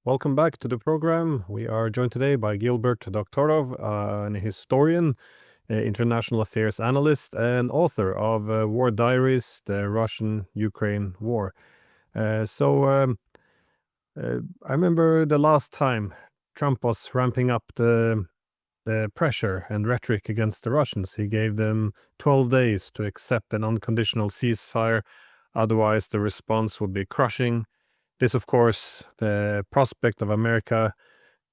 Welcome back to the program. We are joined today by Gilbert Doctorow, an historian, international affairs analyst, and author of War Diaries, the Russian-Ukraine War. I remember the last time Trump was ramping up the pressure and rhetoric against the Russians. He gave them 12 days to accept an unconditional ceasefire. Otherwise, the response would be crushing. This, of course, the prospect of America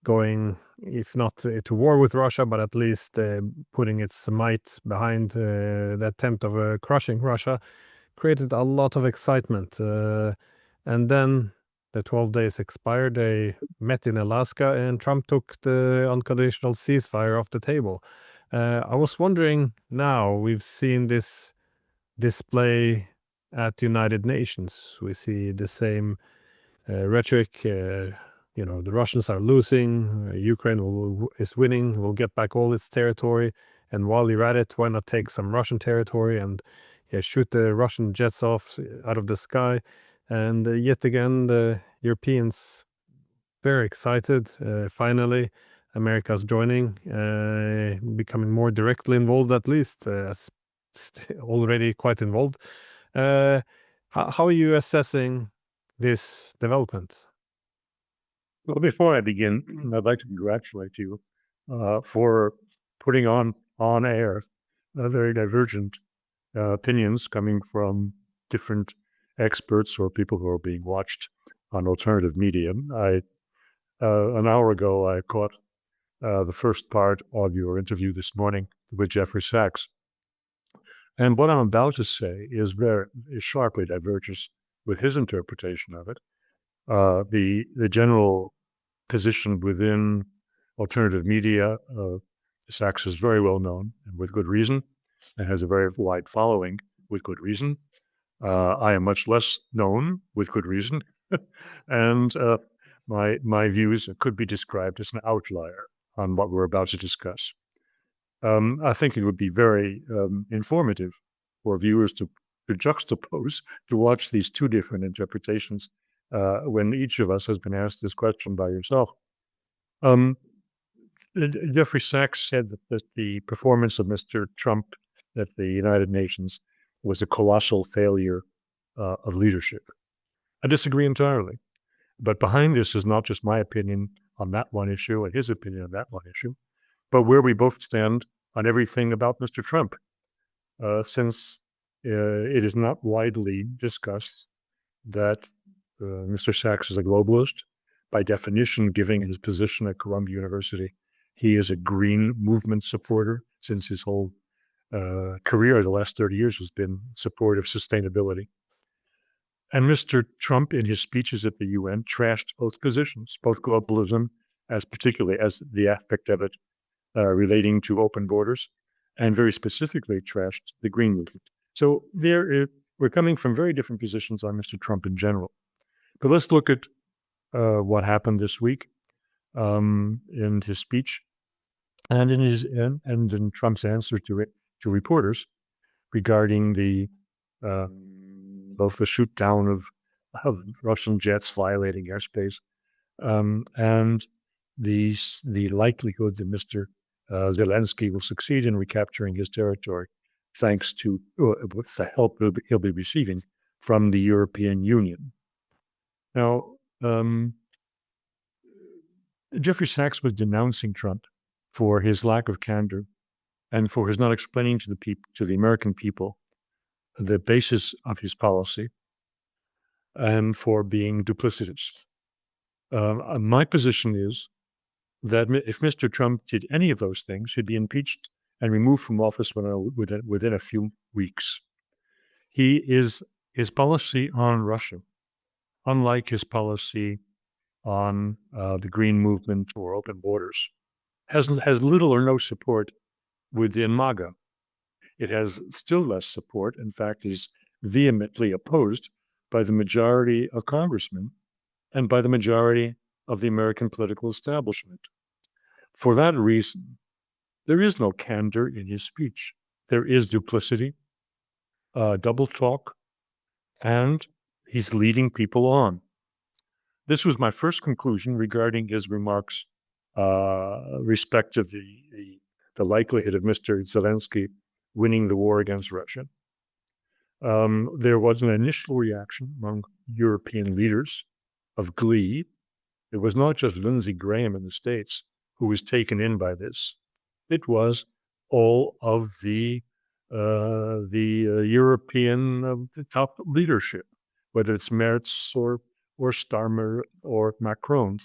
going, if not to war with Russia, but at least putting its might behind the attempt of crushing Russia, created a lot of excitement. And then the 12 days expired. They met in Alaska, and Trump took the unconditional ceasefire off the table. I was wondering now, we've seen this display at the United Nations. We see the same rhetoric. The Russians are losing, Ukraine is winning, will get back all its territory. And while you're at it, why not take some Russian territory and shoot the Russian jets off out of the sky? And yet again, the Europeans very excited. Finally, America's joining, becoming more directly involved, at least, as already quite involved. How are you assessing this development? Well, before I begin, I'd like to congratulate you for putting on air very divergent opinions coming from different experts or people who are being watched on alternative media. An hour ago, I caught the first part of your interview this morning with Jeffrey Sachs, and what I'm about to say is sharply diverges with his interpretation of it. The general position within alternative media, Sachs is very well known and with good reason, and has a very wide following with good reason. I am much less known with good reason, and my views could be described as an outlier on what we're about to discuss. I think it would be very informative for viewers to juxtapose, to watch these two different interpretations when each of us has been asked this question by yourself. Um, Jeffrey Sachs said that the performance of Mr. Trump at the United Nations was a colossal failure of leadership. I disagree entirely. But behind this is not just my opinion on that one issue and his opinion on that one issue, but where we both stand on everything about Mr. Trump. Since it is not widely discussed that Mr. Sachs is a globalist, by definition, given his position at Columbia University, he is a green movement supporter since his whole career, the last 30 years, has been support of sustainability. And Mr. Trump, in his speeches at the UN, trashed both positions, both globalism, particularly as the aspect of it relating to open borders, and very specifically trashed the green movement. So we're coming from very different positions on Mr. Trump in general. But let's look at what happened this week in his speech and in Trump's answer to reporters regarding both the shoot down of Russian jets violating airspace and the likelihood that Mr. Zelensky will succeed in recapturing his territory thanks to with the help he'll be receiving from the European Union. Now, Jeffrey Sachs was denouncing Trump for his lack of candor and for his not explaining to the American people the basis of his policy and for being duplicitous. My position is that if Mr. Trump did any of those things, he'd be impeached and removed from office within a few weeks. His policy on Russia, unlike his policy on the green movement or open borders, has little or no support within MAGA. It has still less support, in fact, is vehemently opposed by the majority of congressmen and by the majority of the American political establishment. For that reason, there is no candor in his speech. There is duplicity, double talk, and he's leading people on. This was my first conclusion regarding his remarks respect to the likelihood of Mr. Zelensky winning the war against Russia. There was an initial reaction among European leaders of glee. It was not just Lindsey Graham in the States who was taken in by this. It was all of the European the top leadership, whether it's Merz or Starmer or Macron.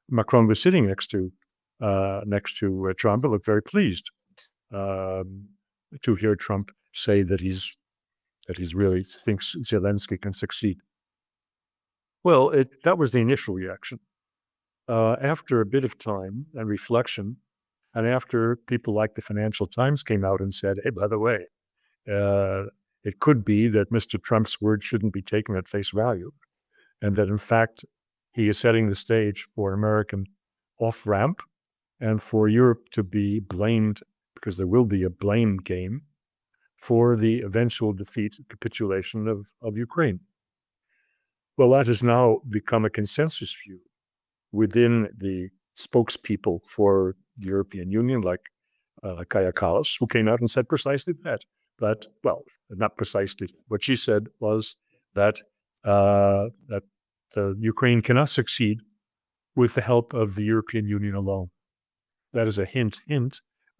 Macron was sitting next to Trump, but looked very pleased to hear Trump say that he's really thinks Zelensky can succeed. Well, that was the initial reaction. After a bit of time and reflection, and after people like the Financial Times came out and said, hey, by the way, it could be that Mr. Trump's word shouldn't be taken at face value, and that in fact, he is setting the stage for an American off-ramp and for Europe to be blamed, because there will be a blame game, for the eventual defeat and capitulation of Ukraine. Well, that has now become a consensus view within the spokespeople for the European Union, like Kaja Kallas, who came out and said precisely that. But, well, not precisely. What she said was that Ukraine cannot succeed with the help of the European Union alone. That is a hint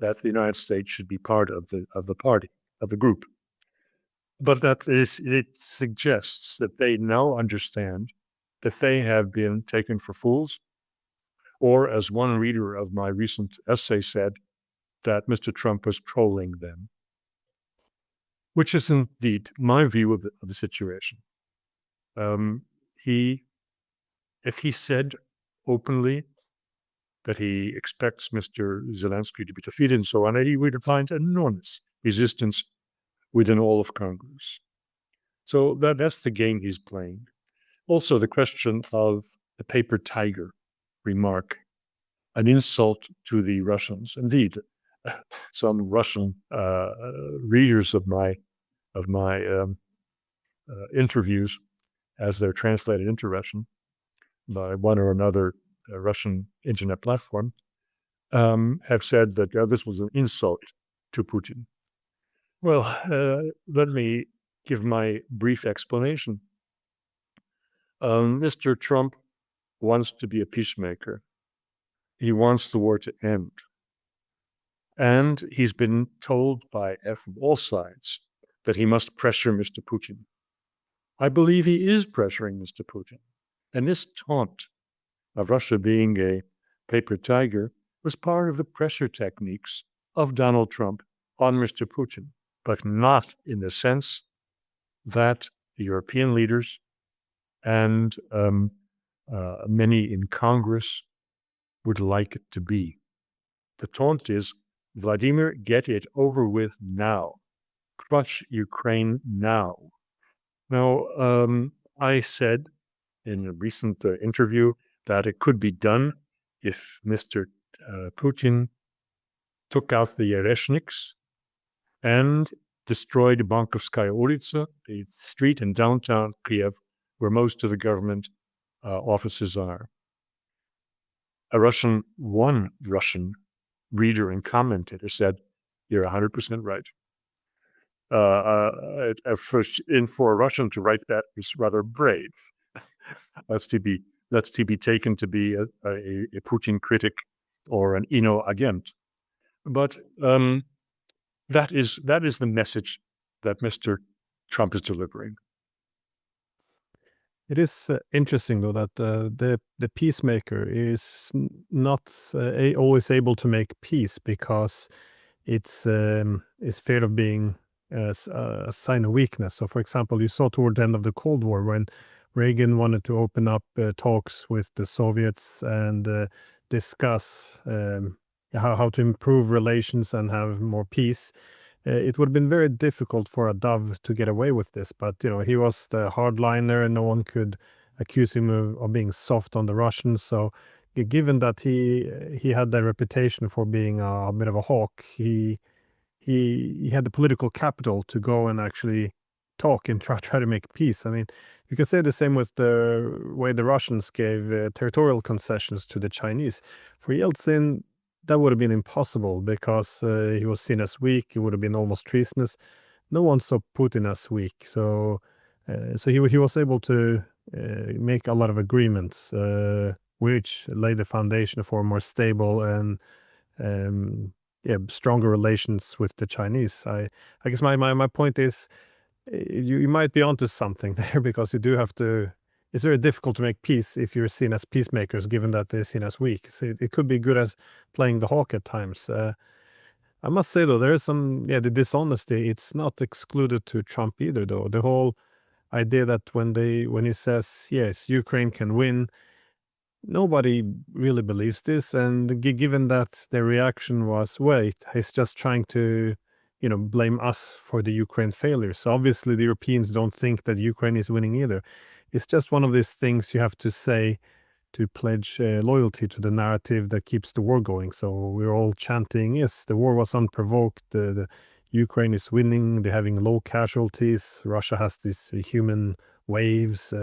that the United States should be part of the party, of the group. But it suggests that they now understand that they have been taken for fools, or as one reader of my recent essay said, that Mr. Trump was trolling them, which is indeed my view of the situation. If he said openly that he expects Mr. Zelensky to be defeated and so on, he would find enormous resistance within all of Congress. So that's the game he's playing. Also, the question of the paper tiger remark, an insult to the Russians. Indeed, some Russian readers of my interviews, as they're translated into Russian by one or another Russian internet platform, have said that this was an insult to Putin. Well, let me give my brief explanation. Mr. Trump wants to be a peacemaker. He wants the war to end. And he's been told from all sides that he must pressure Mr. Putin. I believe he is pressuring Mr. Putin. And this taunt of Russia being a paper tiger was part of the pressure techniques of Donald Trump on Mr. Putin, but not in the sense that the European leaders and many in Congress would like it to be. The taunt is, Vladimir, get it over with now. Crush Ukraine now. Now, I said in a recent interview that it could be done if Mr. Putin took out the Yereshniks and destroyed Bankovskaya Ulitsa, the street in downtown Kiev where most of the government offices are. One Russian reader and commentator said, you're 100% right. For a Russian to write that is rather brave. That's to be taken to be a Putin critic or an agent. But that is the message that Mr. Trump is delivering. It is interesting, though, that the peacemaker is not always able to make peace, because it's feared of being a sign of weakness. So, for example, you saw toward the end of the Cold War when Reagan wanted to open up talks with the Soviets and discuss how to improve relations and have more peace. It would have been very difficult for a dove to get away with this, but he was the hardliner, and no one could accuse him of being soft on the Russians. So, given that he had the reputation for being a bit of a hawk, he had the political capital to go and actually talk and try to make peace. I mean, you can say the same with the way the Russians gave territorial concessions to the Chinese. For Yeltsin, that would have been impossible because he was seen as weak. He would have been almost treasonous. No one saw Putin as weak, so he was able to make a lot of agreements, which laid the foundation for more stable and stronger relations with the Chinese. I guess my point is you might be onto something there because you do have to. It's very difficult to make peace if you're seen as peacemakers, given that they're seen as weak. So it could be good as playing the hawk at times. I must say though, there is some the dishonesty. It's not excluded to Trump either, though. The whole idea that when he says yes, Ukraine can win, nobody really believes this, and given that their reaction was, wait, he's just trying to, blame us for the Ukraine failure. So obviously the Europeans don't think that Ukraine is winning either. It's just one of these things you have to say to pledge loyalty to the narrative that keeps the war going. So we're all chanting, yes, the war was unprovoked, the Ukraine is winning, they're having low casualties, Russia has these human waves,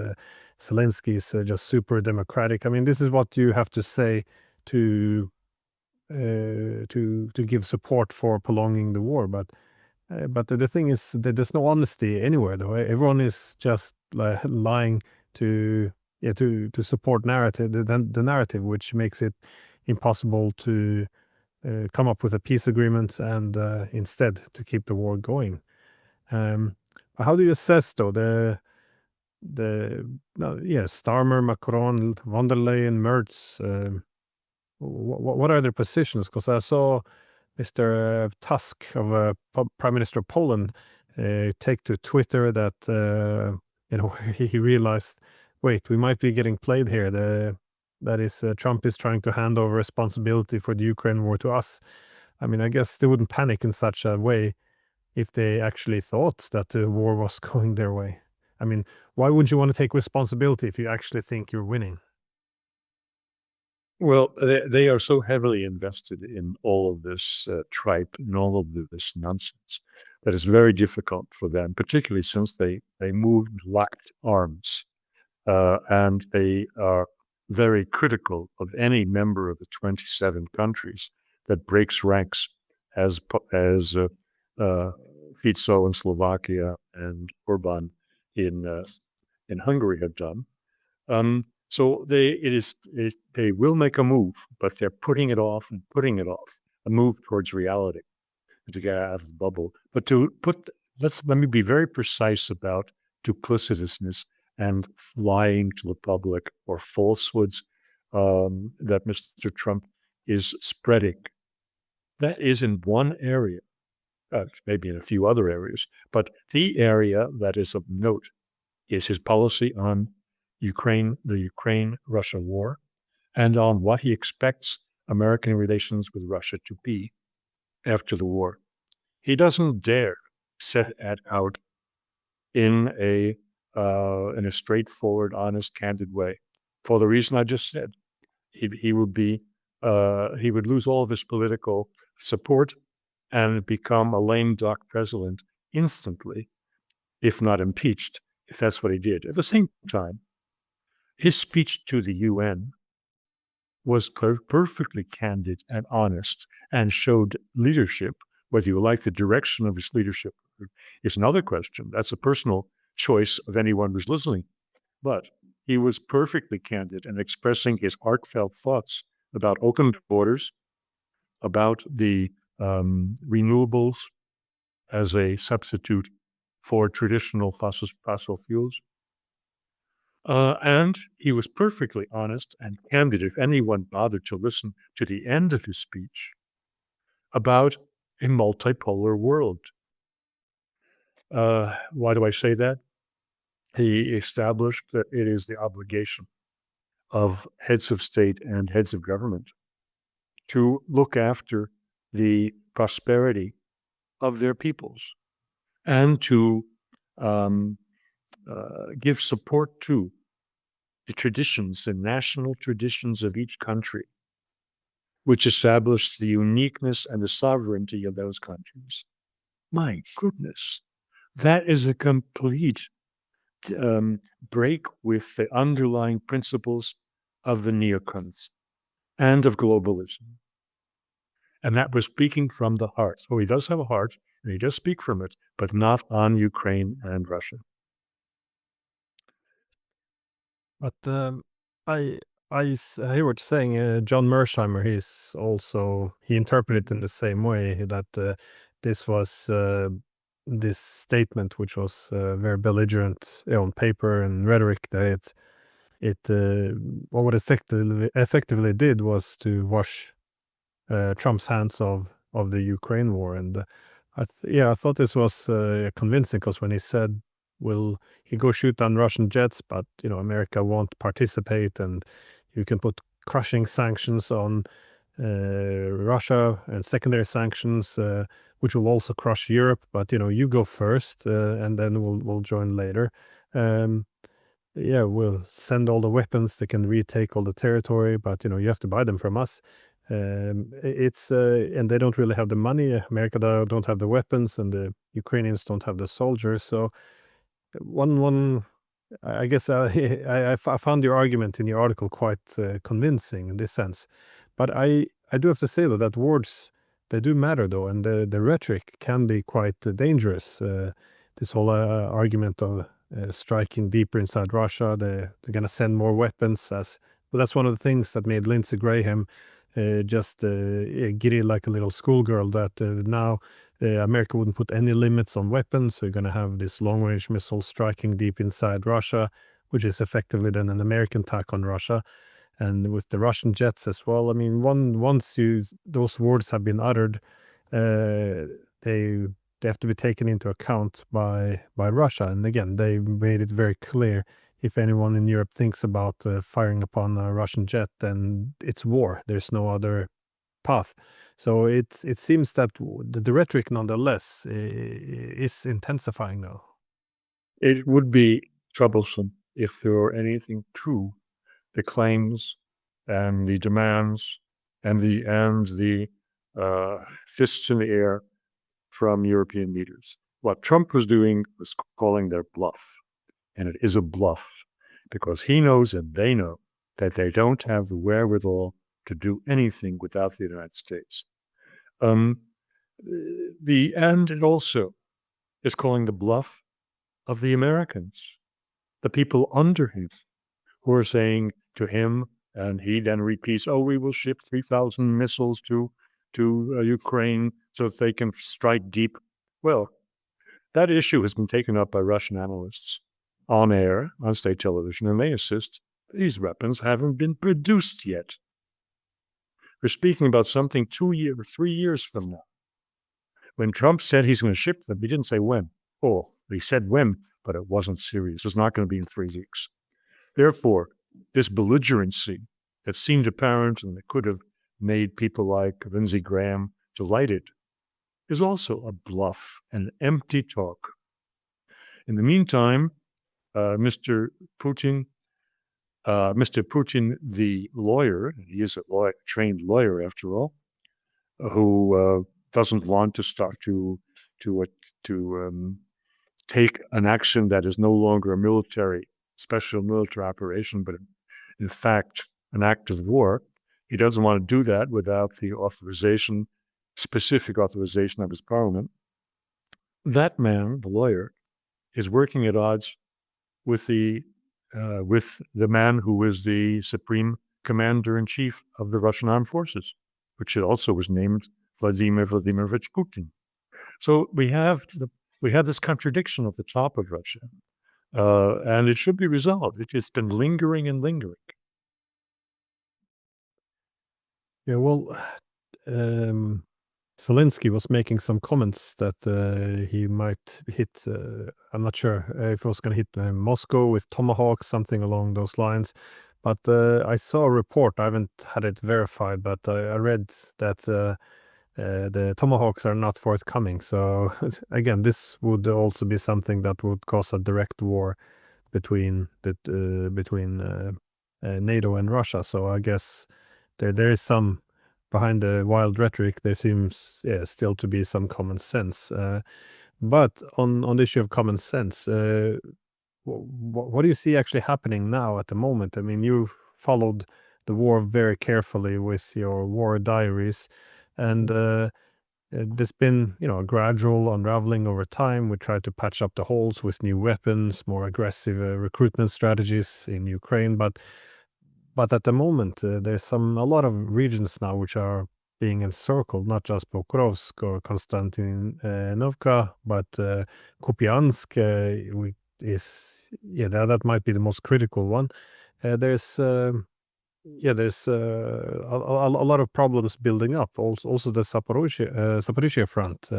Zelensky is just super democratic. I mean, this is what you have to say to to give support for prolonging the war. But the thing is that there's no honesty anywhere, though. Everyone is just lying to support narrative the narrative, which makes it impossible to come up with a peace agreement and instead to keep the war going. How do you assess though Starmer, Macron, von der Leyen, Merz? What are their positions? Because I saw Mr. Tusk of Prime Minister of Poland take to Twitter that he realized, wait, we might be getting played here. That is, Trump is trying to hand over responsibility for the Ukraine war to us. I mean, I guess they wouldn't panic in such a way if they actually thought that the war was going their way. I mean, why wouldn't you want to take responsibility if you actually think you're winning? Well, they are so heavily invested in all of this tripe and all of this nonsense that it's very difficult for them, particularly since they moved locked arms, and they are very critical of any member of the 27 countries that breaks ranks as Fico in Slovakia and Orban in Hungary have done. So they will make a move, but they're putting it off and putting it off, a move towards reality to get out of the bubble. But let me be very precise about duplicitousness and lying to the public or falsehoods that Mr. Trump is spreading. That is in one area, maybe in a few other areas, but the area that is of note is his policy on the Ukraine-Russia war, and on what he expects American relations with Russia to be after the war. He doesn't dare set it out in a straightforward, honest, candid way, for the reason I just said. He would lose all of his political support and become a lame duck president instantly, if not impeached, if that's what he did. At the same time, his speech to the UN was perfectly candid and honest and showed leadership. Whether you like the direction of his leadership is another question. That's a personal choice of anyone who's listening. But he was perfectly candid in expressing his heartfelt thoughts about open borders, about the renewables as a substitute for traditional fossil fuels. And he was perfectly honest and candid, if anyone bothered to listen to the end of his speech, about a multipolar world. Why do I say that? He established that it is the obligation of heads of state and heads of government to look after the prosperity of their peoples and to give support to the traditions, the national traditions of each country, which established the uniqueness and the sovereignty of those countries. My goodness, That is a complete break with the underlying principles of the neocons and of globalism. And that was speaking from the heart. So he does have a heart, and he does speak from it, but not on Ukraine and Russia. But I hear what you're saying. John Mersheimer, he interpreted it in the same way that this was this statement, which was very belligerent on paper and rhetoric, that what it effectively did was to wash Trump's hands of the Ukraine war. And I thought this was convincing, because when he said, "Will he go shoot down Russian jets, but America won't participate, and you can put crushing sanctions on Russia and secondary sanctions, which will also crush Europe, but you go first, and then we'll join later." Um, yeah, we'll send all the weapons. They can retake all the territory, but you have to buy them from us. It's and they don't really have the money. America don't have the weapons, and the Ukrainians don't have the soldiers. So one, I guess I found your argument in your article quite convincing in this sense. But I do have to say though that words, they do matter though, and the rhetoric can be quite dangerous. This whole argument of striking deeper inside Russia, they're going to send more weapons. Well, that's one of the things that made Lindsey Graham just giddy like a little schoolgirl, that now America wouldn't put any limits on weapons, so you're going to have this long-range missile striking deep inside Russia, which is effectively then an American attack on Russia. And with the Russian jets as well, I mean, once those words have been uttered, they have to be taken into account by Russia. And again, they made it very clear, if anyone in Europe thinks about firing upon a Russian jet, then it's war. There's no other path. So it seems that the rhetoric, nonetheless, is intensifying now. It would be troublesome if there were anything to the claims and the demands and the fists in the air from European leaders. What Trump was doing was calling their bluff, and it is a bluff, because he knows and they know that they don't have the wherewithal to do anything without the United States. And it also is calling the bluff of the Americans, the people under him, who are saying to him, and he then repeats, "Oh, we will ship 3,000 missiles to Ukraine so that they can strike deep." Well, that issue has been taken up by Russian analysts on air, on state television, and they insist these weapons haven't been produced yet. We're speaking about something 2 years, 3 years from now. When Trump said he's going to ship them, he didn't say when. Oh, he said when, but it wasn't serious. It's not going to be in 3 weeks. Therefore, this belligerency that seemed apparent and that could have made people like Lindsey Graham delighted is also a bluff and empty talk. In the meantime, Mr. Putin, the lawyer, he is a trained lawyer after all, who doesn't want to start to take an action that is no longer a special military operation, but in fact an act of war. He doesn't want to do that without the specific authorization of his parliament. That man, the lawyer, is working at odds with the man who is the supreme commander-in-chief of the Russian armed forces, which also was named Vladimir Vladimirovich Putin. So we have this contradiction at the top of Russia, and it should be resolved. It's been lingering and lingering. Yeah, well, Zelensky was making some comments that he might hit, I'm not sure if he was going to hit Moscow with Tomahawk, something along those lines. But I saw a report, I haven't had it verified, but I read that the Tomahawks are not forthcoming. So again, this would also be something that would cause a direct war between NATO and Russia. So I guess there is some, behind the wild rhetoric, there seems still to be some common sense. But on the issue of common sense, what do you see actually happening now at the moment? I mean, you followed the war very carefully with your war diaries, and there's been, a gradual unraveling over time. We tried to patch up the holes with new weapons, more aggressive recruitment strategies in Ukraine, but at the moment, there's a lot of regions now which are being encircled, not just Pokrovsk or Konstantinovka, but Kupiansk that might be the most critical one. There's a lot of problems building up. Also the Zaporizhia front,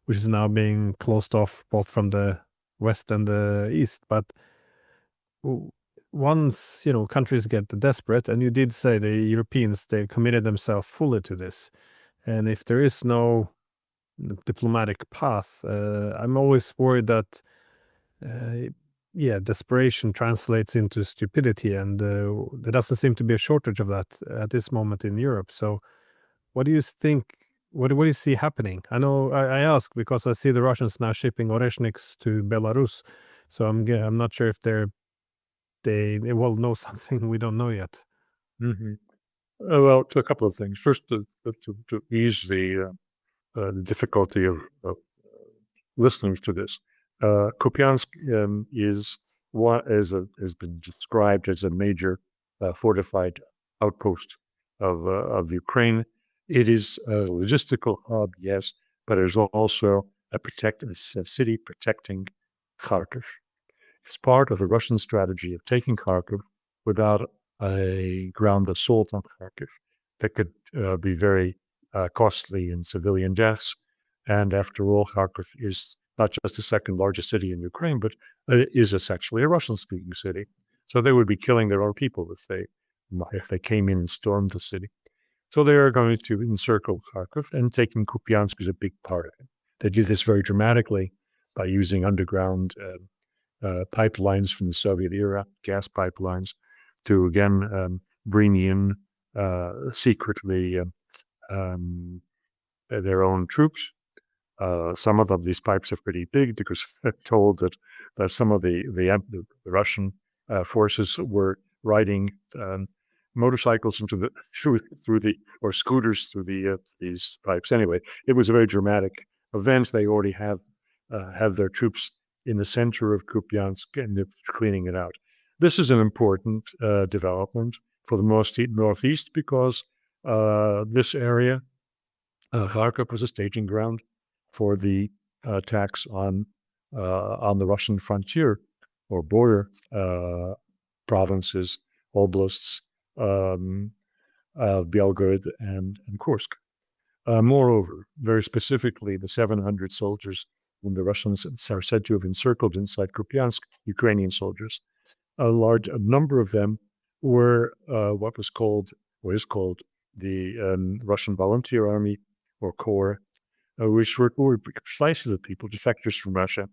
which is now being closed off both from the west and the east. But w- once countries get desperate, and you did say the Europeans, they committed themselves fully to this, and if there is no diplomatic path, I'm always worried that uh, desperation translates into stupidity, and there doesn't seem to be a shortage of that at this moment in Europe. So what do you think? What do you see happening? I know I ask because I see the Russians now shipping Oreshniks to Belarus, so I'm not sure if they will know something we don't know yet. hmm well, to a couple of things. First, to ease the difficulty of listeners to this, Kupiansk is what has been described as a major fortified outpost of Ukraine. It is a logistical hub, yes, but it is also a city protecting Kharkiv. It's part of the Russian strategy of taking Kharkiv without a ground assault on Kharkiv that could be very costly in civilian deaths. And after all, Kharkiv is not just the second largest city in Ukraine, but is essentially a Russian-speaking city. So they would be killing their own people if they came in and stormed the city. So they are going to encircle Kharkiv, and taking Kupiansk is a big part of it. They do this very dramatically by using underground pipelines from the Soviet era, gas pipelines, to again bring in secretly their own troops. Some of them, these pipes are pretty big because I'm told that some of the Russian forces were riding motorcycles into the through the or scooters through these pipes. Anyway, it was a very dramatic event. They already have their troops in the center of Kupiansk, and they're cleaning it out. This is an important development for the northeast because this area, Kharkov, was a staging ground for the attacks on the Russian frontier or border provinces, oblasts of Belgorod and Kursk. Moreover, very specifically, the 700 soldiers whom the Russians are said to have encircled inside Kupiansk, Ukrainian soldiers, a number of them were what was called, or is called, the Russian Volunteer Army or Corps, which were precisely the people, defectors from Russia,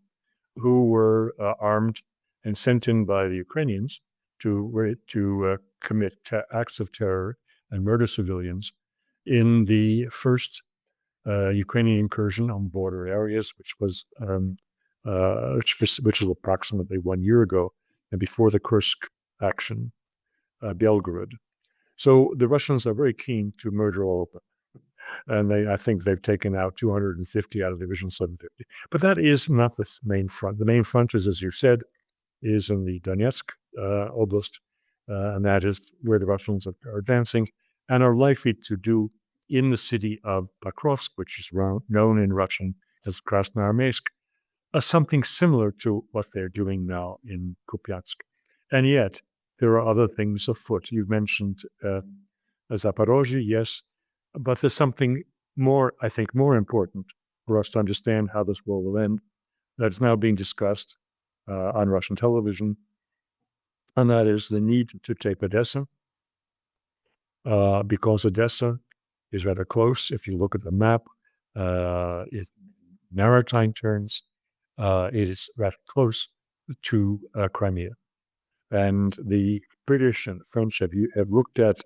who were armed and sent in by the Ukrainians to commit acts of terror and murder civilians in the first Ukrainian incursion on border areas, which was approximately 1 year ago, and before the Kursk action, Belgorod. So the Russians are very keen to murder all of them. And I think they've taken out 250 out of Division 750. But that is not the main front. The main front is, as you said, is in the Donetsk Oblast, and that is where the Russians are advancing and are likely to do in the city of Pokrovsk, which is known in Russian as Krasnoarmeysk, something similar to what they're doing now in Kupiansk. And yet, there are other things afoot. You've mentioned Zaporozhye, yes, but there's something more, I think, more important for us to understand how this war will end that's now being discussed on Russian television, and that is the need to take Odessa, because Odessa is rather close. If you look at the map, it's maritime terms, it is rather close to Crimea. And the British and French have looked at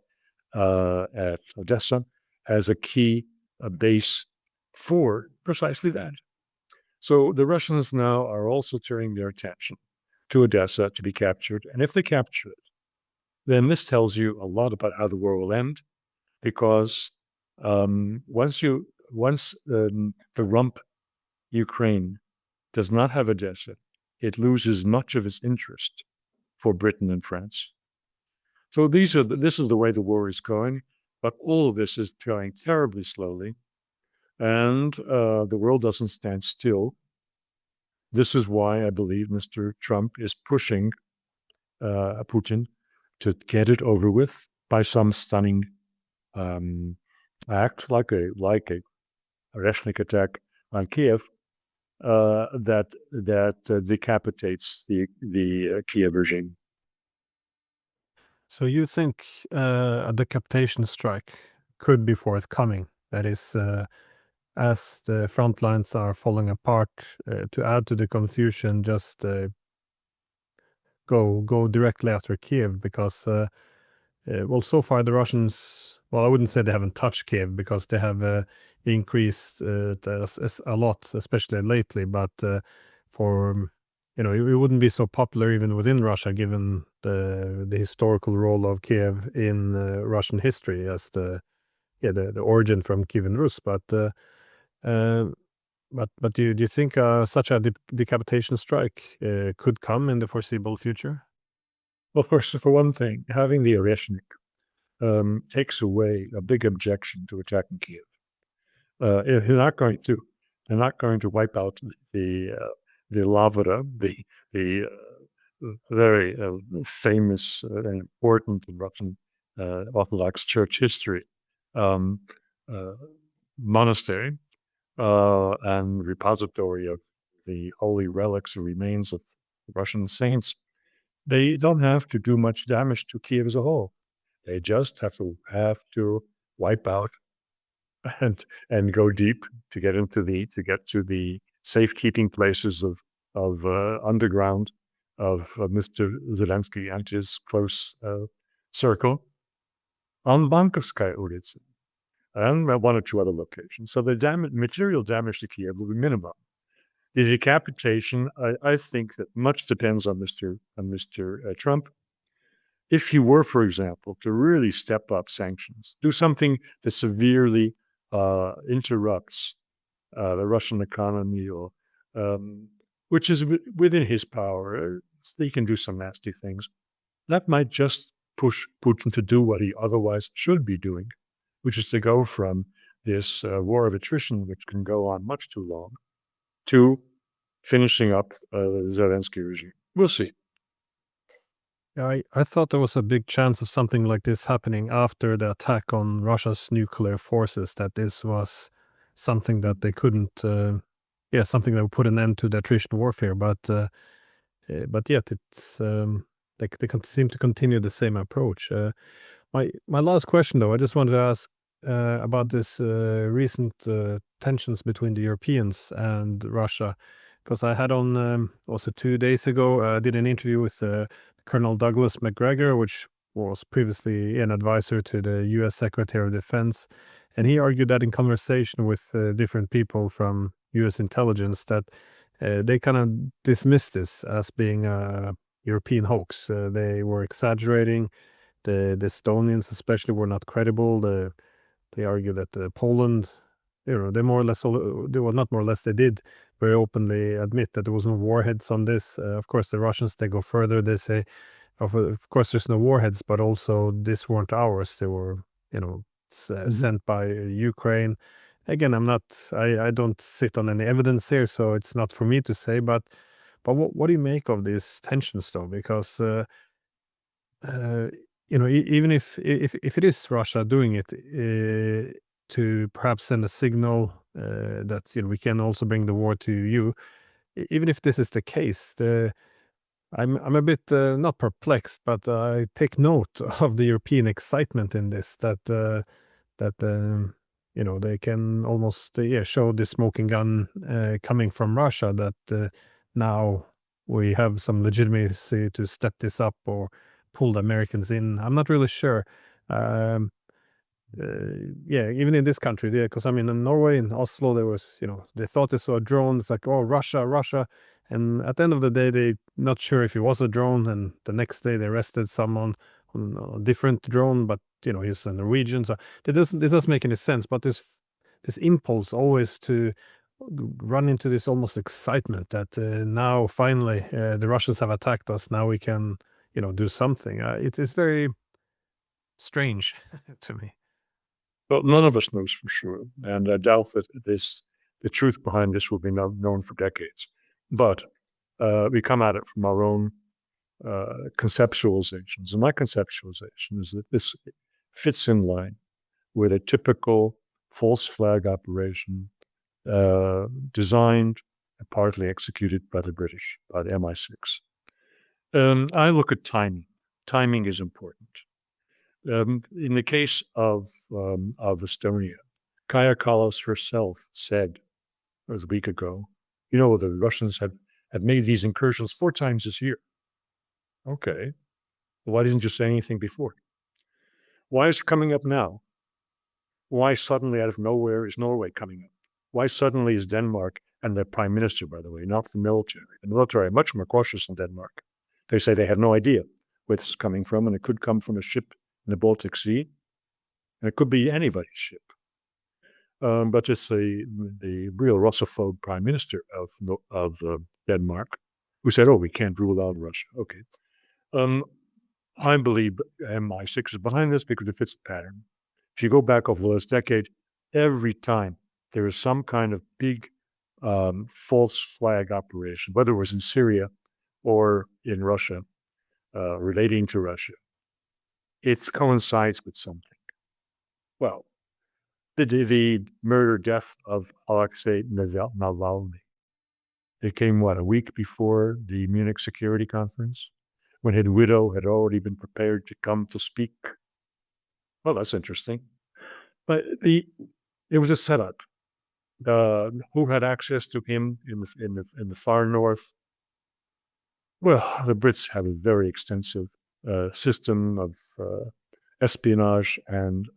Odessa as a key base for precisely that. So the Russians now are also turning their attention to Odessa to be captured. And if they capture it, then this tells you a lot about how the war will end, because once the rump Ukraine does not have Odessa, it loses much of its interest for Britain and France. So this is the way the war is going, but all of this is going terribly slowly, and the world doesn't stand still. This is why I believe Mr. Trump is pushing Putin to get it over with by some stunning act, like a Reshnik attack on Kiev, that decapitates the Kiev regime. So you think a decapitation strike could be forthcoming? That is, as the front lines are falling apart, to add to the confusion, just go directly after Kiev, because well, so far the Russians, well, I wouldn't say they haven't touched Kiev, because they have increased a lot, especially lately. But for it wouldn't be so popular even within Russia, given the historical role of Kiev in Russian history as the origin from Kievan Rus. Uh, but do you think such a decapitation strike could come in the foreseeable future? Well, first, for one thing, having the Oreshnik takes away a big objection to attacking Kiev. They're not going to wipe out the Lavra, the very famous and important in Russian Orthodox Church history um, uh, monastery and repository of the holy relics and remains of Russian saints. They don't have to do much damage to Kiev as a whole. They just have to wipe out and go deep to get to the safekeeping places of underground of Mr. Zelensky and his close circle on Bankovskaya ulica and one or two other locations. So the material damage to Kiev will be minimal. The decapitation, I think that much depends on Mr. Trump. If he were, for example, to really step up sanctions, do something that severely interrupts the Russian economy, or which is within his power, he can do some nasty things. That might just push Putin to do what he otherwise should be doing, which is to go from this war of attrition, which can go on much too long, to finishing up the Zelensky regime. We'll see. I thought there was a big chance of something like this happening after the attack on Russia's nuclear forces, that this was something that they couldn't, something that would put an end to the attrition warfare. But yet it's, they seem to continue the same approach. My last question, though, I just wanted to ask about this recent tensions between the Europeans and Russia, because I had on, also 2 days ago, I did an interview with Colonel Douglas MacGregor, which was previously an advisor to the U.S. Secretary of Defense, and he argued that in conversation with different people from U.S. intelligence, that they kind of dismissed this as being a European hoax. They were exaggerating. The Estonians especially were not credible. They argue that Poland, they more or less, not more or less, they did very openly admit that there was no warheads on this. Of course, the Russians, they go further. They say, of course, there's no warheads, but also these weren't ours. They were, sent by Ukraine. Again, I don't sit on any evidence here, so it's not for me to say. But what do you make of these tensions, though? Because uh, even if it is Russia doing it to perhaps send a signal that we can also bring the war to you, even if this is the case, I'm a bit not perplexed, but I take note of the European excitement in this. They can almost show the smoking gun coming from Russia, that now we have some legitimacy to step this up or pull the Americans in. I'm not really sure. Um, even in this country, because I mean, in Norway, in Oslo, there was, they thought they saw a drone. It's like, oh, Russia. And at the end of the day, they not sure if it was a drone. And the next day, they arrested someone on a different drone, but he's a Norwegian. So it doesn't make any sense. But this impulse always to run into this almost excitement that now finally the Russians have attacked us. Now we can do something. It is very strange to me. Well, none of us knows for sure, and I doubt that the truth behind this will be known for decades. But we come at it from our own conceptualizations, and my conceptualization is that this fits in line with a typical false flag operation designed and partly executed by the British, by the MI6. I look at timing. Timing is important. In the case of Estonia, Kaja Kallas herself said, it was a week ago, the Russians have made these incursions 4 times this year. Okay. Why didn't you say anything before? Why is it coming up now? Why suddenly out of nowhere is Norway coming up? Why suddenly is Denmark, and the prime minister, by the way, not the military. The military are much more cautious than Denmark. They say they have no idea where this is coming from, and it could come from a ship in the Baltic Sea, and it could be anybody's ship. But it's the real Russophobe prime minister of Denmark who said, "Oh, we can't rule out Russia." Okay. I believe MI6 is behind this because it fits a pattern. If you go back over the last decade, every time there is some kind of big false flag operation, whether it was in Syria or in Russia, relating to Russia, it coincides with something. Well, the murder death of Alexei Navalny. It came, a week before the Munich Security Conference, when his widow had already been prepared to come to speak. Well, that's interesting. But it was a setup. Who had access to him in the far north? Well, the Brits have a very extensive system of espionage and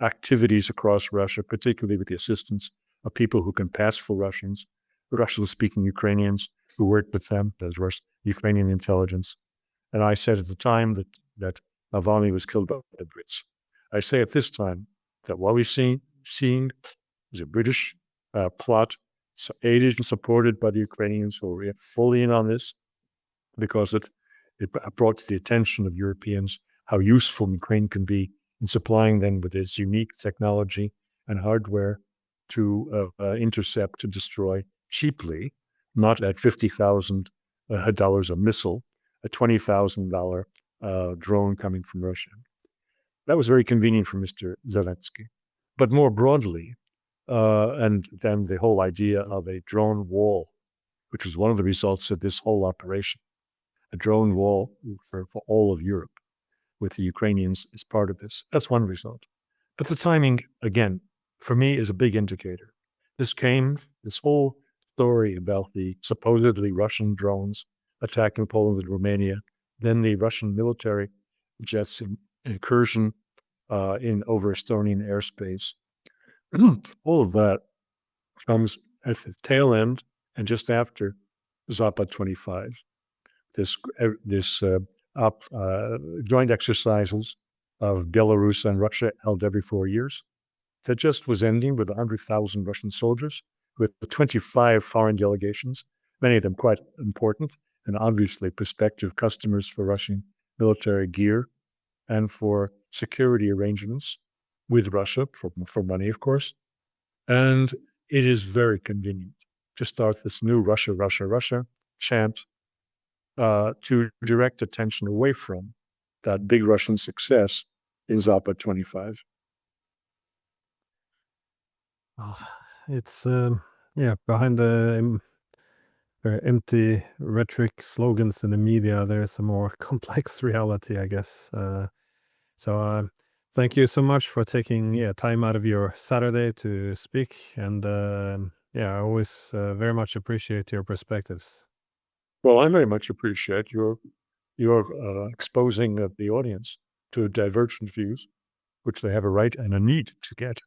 activities across Russia, particularly with the assistance of people who can pass for Russians, Russian-speaking Ukrainians who worked with them, as was Ukrainian intelligence. And I said at the time that Navalny was killed by the Brits. I say at this time that what we're seeing is a British plot, aided and supported by the Ukrainians who are fully in on this, because it brought to the attention of Europeans how useful Ukraine can be in supplying them with its unique technology and hardware to intercept and destroy cheaply, not at $50,000 a missile, a $20,000 drone coming from Russia. That was very convenient for Mr. Zelensky. But more broadly, and then the whole idea of a drone wall, which was one of the results of this whole operation, a drone wall for all of Europe, with the Ukrainians as part of this. That's one result. But the timing, again, for me, is a big indicator. This whole story about the supposedly Russian drones attacking Poland and Romania, then the Russian military jets incursion over Estonian airspace. All of that comes at the tail end and just after Zapad 25. This joint exercises of Belarus and Russia held every 4 years that just was ending with 100,000 Russian soldiers, with 25 foreign delegations, many of them quite important and obviously prospective customers for Russian military gear and for security arrangements with Russia, for money, of course. And it is very convenient to start this new Russia, Russia, Russia chant to direct attention away from that big Russian success in Zapad 25. It's behind the very empty rhetoric slogans in the media, there's a more complex reality, I guess. So thank you so much for taking time out of your Saturday to speak, and I always very much appreciate your perspectives. Well, I very much appreciate your exposing the audience to divergent views. which they have a right and a need to get.